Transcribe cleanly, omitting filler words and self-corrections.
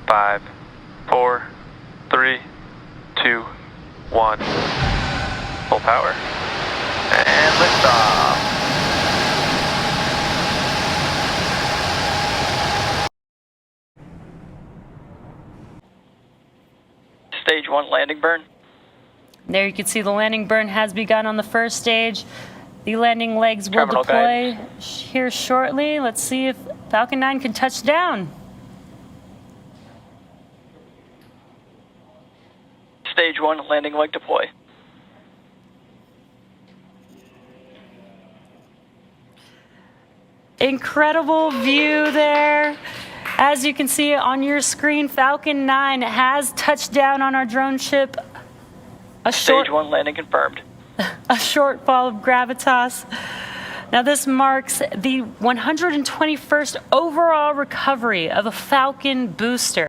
5, 4, 3, 2, 1. Full power. And liftoff. Stage 1 landing burn. There you can see the landing burn has begun on the first stage. The landing legs will Terminal deploy guidance. here shortly. Let's see if Falcon 9 can touch down. Stage 1 landing leg deploy. Incredible view there. As you can see on your screen, Falcon 9 has touched down on our drone ship. Stage 1 landing confirmed. A short fall of gravitas. Now this marks the 121st overall recovery of a Falcon booster.